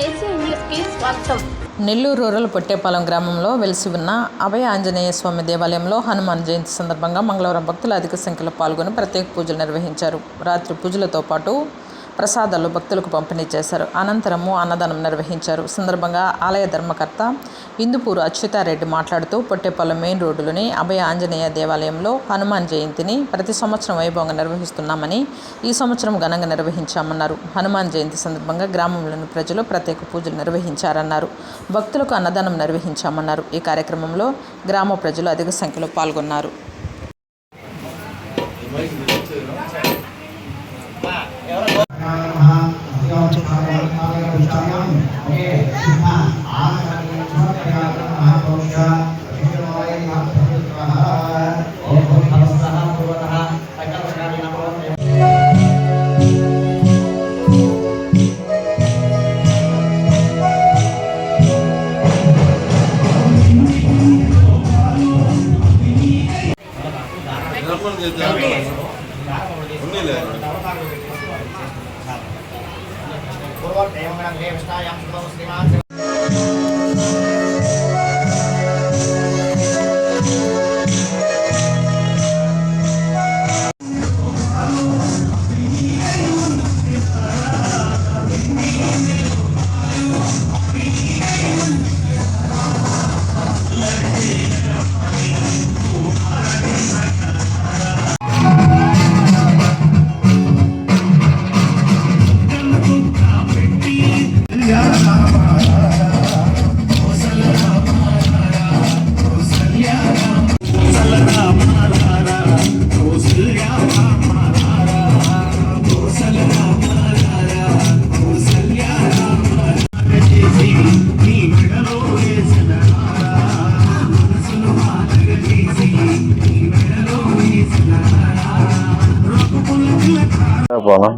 AC news కి స్వాగతం. Nellore rural Pottepalem గ్రామంలో వెలిసి ఉన్న అభయ ఆంజనేయ స్వామి దేవాలయంలో హనుమాన్ జయంతి సందర్భంగా మంగళవారం భక్తులు అధిక సంఖ్యలో పాల్గొని ప్రత్యేక పూజలు నిర్వహించారు. రాత్రి పూజలతో పాటు ప్రసాదాలు భక్తులకు పంపిణీ చేశారు. అనంతరము అన్నదానం నిర్వహించారు. సందర్భంగా ఆలయ ధర్మకర్త ఇందుపూరు అచ్యుతారెడ్డి మాట్లాడుతూ పొట్టేపాలెం మెయిన్ రోడ్డులోని అభయ ఆంజనేయ దేవాలయంలో హనుమాన్ జయంతిని ప్రతి సంవత్సరం వైభవంగా నిర్వహిస్తున్నామని, ఈ సంవత్సరం ఘనంగా నిర్వహించామన్నారు. హనుమాన్ జయంతి సందర్భంగా గ్రామంలోని ప్రజలు ప్రత్యేక పూజలు నిర్వహించారన్నారు. భక్తులకు అన్నదానం నిర్వహించామన్నారు. ఈ కార్యక్రమంలో గ్రామ ప్రజలు అధిక సంఖ్యలో పాల్గొన్నారు.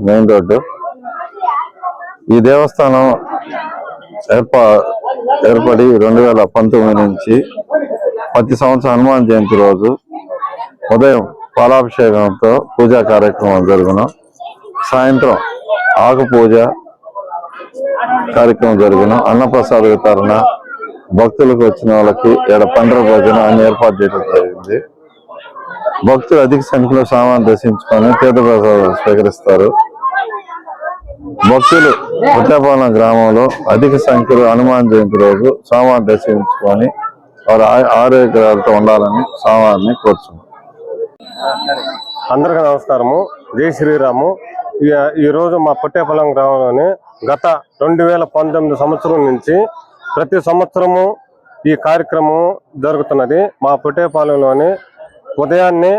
Main road. ఈ దేవస్థానం ఏర్పడి 2019 నుంచి ప్రతి సంవత్సరం హనుమాన్ జయంతి రోజు ఉదయం పాలాభిషేకంతో పూజా కార్యక్రమం జరుగును. సాయంత్రం ఆకు పూజ కార్యక్రమం జరుగును. అన్నప్రసాద వితరణ, భక్తులకు వచ్చిన వాళ్ళకి పండ్ర భోజనం అన్ని ఏర్పాటు చేయడం జరిగింది. భక్తులు అధిక సంఖ్యలో సామాన్ దర్శించుకొని తీర్థప్రసాదాలు స్వీకరిస్తారు. భక్తులు పొట్టేపాలెం గ్రామంలో అధిక సంఖ్యలో హనుమాన్ జయంతి రోజు సామాన్ దర్శించుకొని వారు ఆరోగ్యాలతో ఉండాలని సామాన్ని కోరుచున్నారు. అందరికీ నమస్కారము. జై శ్రీరాము. ఈరోజు మా పొట్టేపాలెం గ్రామంలోని గత 2019 సంవత్సరం నుంచి ప్రతి సంవత్సరము ఈ కార్యక్రమం జరుగుతున్నది. మా పొట్టేపాలెంలోని ఉదయాన్నే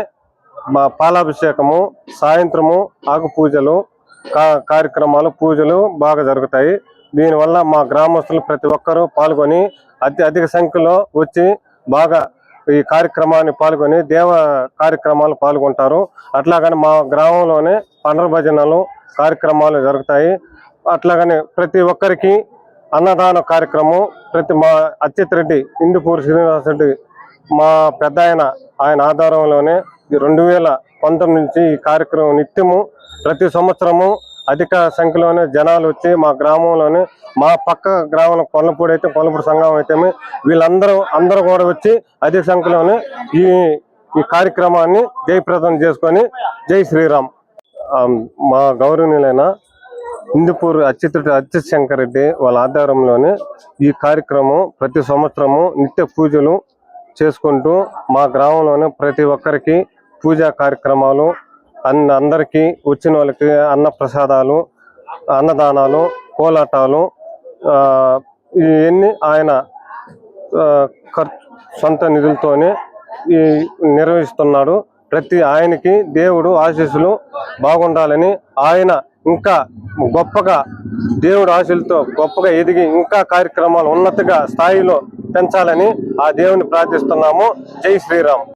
మా పాలాభిషేకము, సాయంత్రము ఆకు పూజలు కార్యక్రమాలు, పూజలు బాగా జరుగుతాయి. దీనివల్ల మా గ్రామస్తులు ప్రతి ఒక్కరూ పాల్గొని అధిక సంఖ్యలో వచ్చి బాగా ఈ కార్యక్రమాన్ని పాల్గొని దేవ కార్యక్రమాలు పాల్గొంటారు. అట్లాగని మా గ్రామంలోనే పండ్ర భజనలు కార్యక్రమాలు జరుగుతాయి. అట్లాగని ప్రతి ఒక్కరికి అన్నదాన కార్యక్రమం మా అచ్యుతరెడ్డి ఇందుపూరు శ్రీనివాసరెడ్డి మా పెద్ద ఆయన ఆధారంలోనే 2019 నుంచి ఈ కార్యక్రమం నిత్యము ప్రతి సంవత్సరము అధిక సంఖ్యలోనే జనాలు వచ్చి మా గ్రామంలోనే, మా పక్క గ్రామంలో కొల్లపూడి అయితే కొల్లపూడి సంఘం అయితే అందరూ కూడా వచ్చి అధిక సంఖ్యలోనే ఈ కార్యక్రమాన్ని జయప్రదం చేసుకొని జై శ్రీరామ్. మా గౌరవనీయులైన ఇందుపూరు అచ్యుత్ శంకర్ రెడ్డి వాళ్ళ ఆధ్వర్యంలోనే ఈ కార్యక్రమం ప్రతి సంవత్సరము నిత్య పూజలు చేసుకుంటూ మా గ్రామంలోనే ప్రతి ఒక్కరికి పూజా కార్యక్రమాలు, అందరికీ వచ్చిన వాళ్ళకి అన్న ప్రసాదాలు, అన్నదానాలు, కోలాటాలు ఇవన్నీ ఆయన సొంత నిధులతోనే నిర్వహిస్తున్నాడు. ఆయనకి దేవుడు ఆశీస్సులు బాగుండాలని, ఆయన ఇంకా గొప్పగా దేవుడు ఆశీస్సులతో గొప్పగా ఎదిగి ఇంకా కార్యక్రమాలు ఉన్నతగా స్థాయిలో పెంచాలని ఆ దేవుని ప్రార్థిస్తున్నాము. జై శ్రీరామ్.